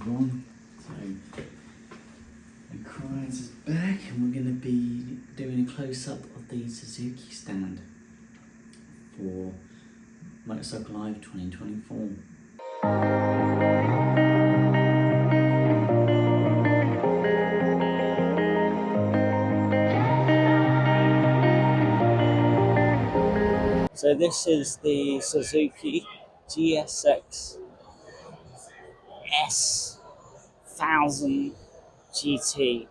everyone. So the Crimes is back and we're going to be doing a close-up of the Suzuki stand for Motorcycle Live 2024. So this is the Suzuki GSX S1000 GT.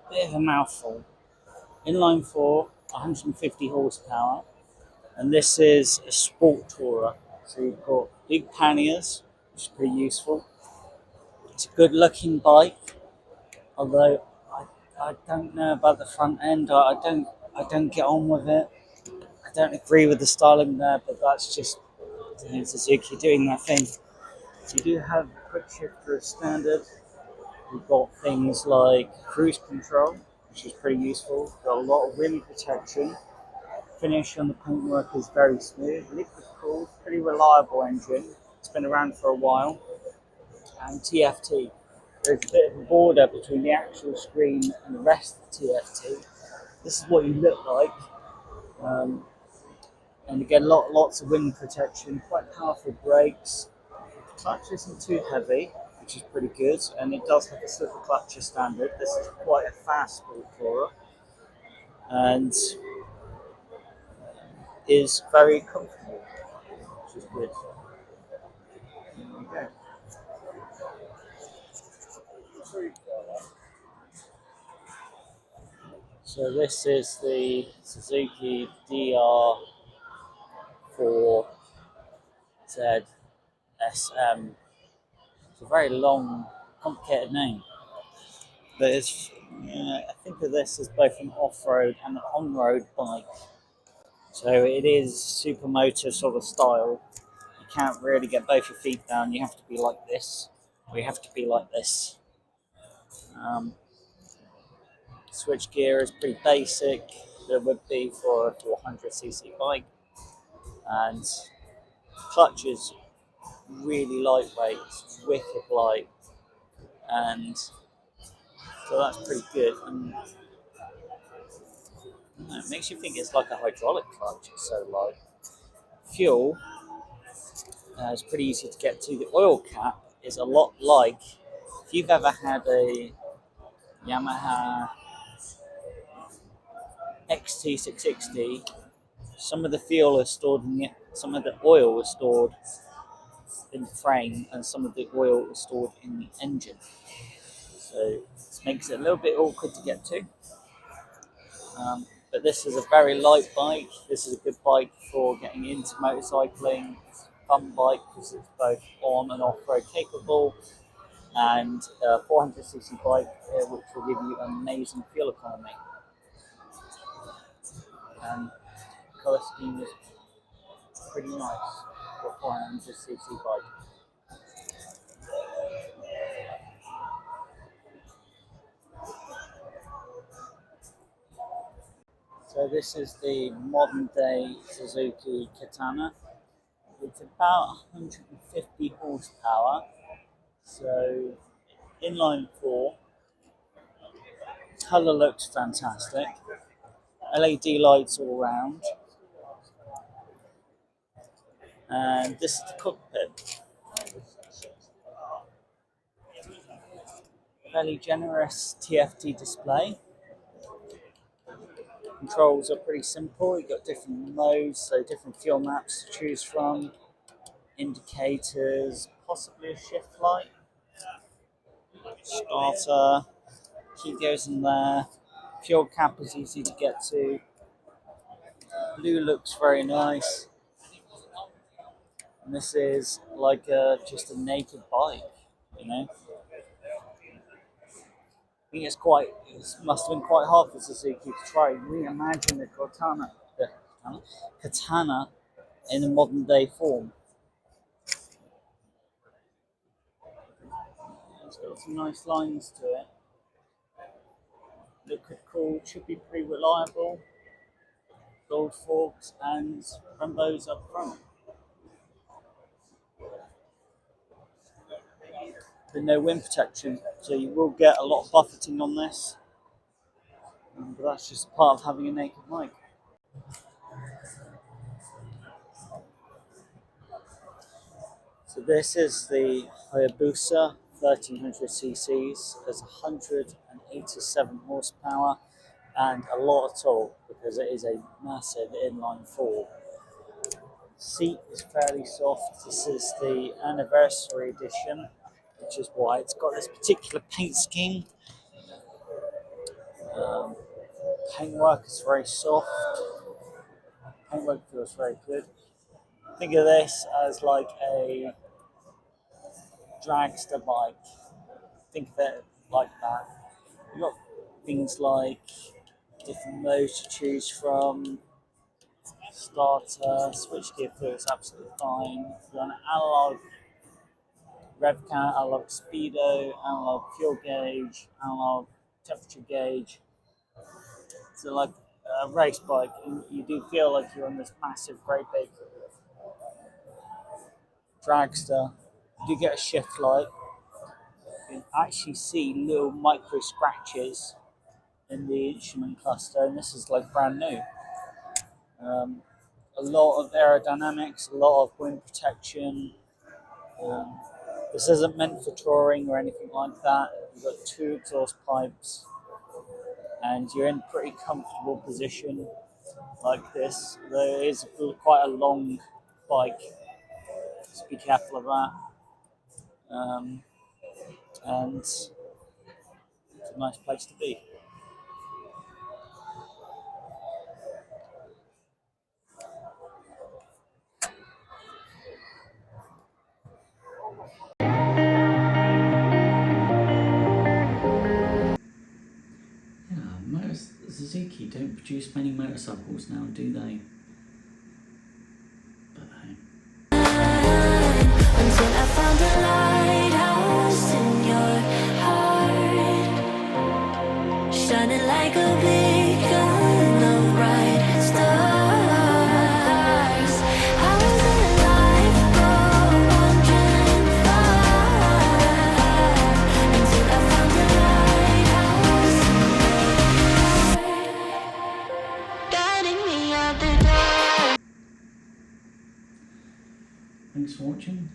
Bit of a mouthful. Inline 4, 150 horsepower, and this is a sport tourer. So you've got big panniers, which is pretty useful. It's a good looking bike, although I don't know about the front end. I don't get on with it. I don't agree with the styling there, but that's just Suzuki doing their thing. So you do have quick shifter as standard. You've got things like cruise control, which is pretty useful. Got a lot of wind protection. Finish on the paintwork is very smooth. Liquid cooled, pretty reliable engine. It's been around for a while. And TFT. There's a bit of a border between the actual screen and the rest of the TFT. This is what you look like. And again, lots of wind protection, quite powerful brakes. The clutch isn't too heavy, which is pretty good, and it does have a slipper clutch as standard. This is quite a fast sport tourer, and is very comfortable, which is good. Okay. So this is the Suzuki DR4ZSM. It's a very long, complicated name. But it's, I think of this as both an off-road and an on-road bike. So it is supermoto sort of style. You can't really get both your feet down. You have to be like this, or you have to be like this. Switch gear is pretty basic. There would be for a 400cc bike. And clutch is really lightweight, wicked light. And so that's pretty good. And it makes you think it's like a hydraulic clutch, it's so light. Fuel is pretty easy to get to. The oil cap is a lot like, if you've ever had a Yamaha XT660, some of the fuel is stored in the, some of the oil is stored in the frame, and some of the oil is stored in the engine. So this makes it a little bit awkward to get to. But this is a very light bike. This is a good bike for getting into motorcycling. It's a fun bike because it's both on and off-road capable, and a 400cc bike which will give you amazing fuel economy. And the colour scheme is pretty nice for a 400cc bike. So this is the modern day Suzuki Katana. It's about 150 horsepower. So inline 4. Colour looks fantastic. LED lights all around. And this is the cockpit. Fairly generous TFT display. Controls are pretty simple. You've got different modes, so different fuel maps to choose from. Indicators, possibly a shift light. Starter, key goes in there. Fuel cap is easy to get to. Blue looks very nice. And this is like just a naked bike, you know. I think it must have been quite hard for Suzuki to try and reimagine the katana in a modern day form. It's got some nice lines to it. Liquid cooled, should be pretty reliable. Gold forks and Brembos up front. but no wind protection. So you will get a lot of buffeting on this. But that's just part of having a naked bike. So this is the Hayabusa 1300 cc's. There's 187 horsepower and a lot of torque because it is a massive inline four. Seat is fairly soft. This is the anniversary edition, which is why it's got this particular paint scheme. Um, Paintwork is very soft. Paintwork feels very good. Think of this as like a dragster bike. Think of it like that. You've got things like different modes to choose from. Starter, switchgear feels absolutely fine. You've got an analog rev count, analog speedo, analog fuel gauge, analog temperature gauge. So like a race bike, you do feel like you're on this massive, great big dragster. You do get a shift light. You can actually see little micro scratches in the instrument cluster, and this is like brand new. A lot of aerodynamics, a lot of wind protection. Um, this isn't meant for touring or anything like that. You've got two exhaust pipes, and you're in a pretty comfortable position like this. There is quite a long bike, so be careful of that. And it's a nice place to be. Yeah, Suzuki don't produce many motorcycles now, do they? But hey. Until I found a lighthouse in your heart, shining like a beacon of bright stars. I was alive, wandering far, until I found a lighthouse in your heart, guiding me out the door. Thanks for watching.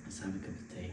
Let's have a cup of tea.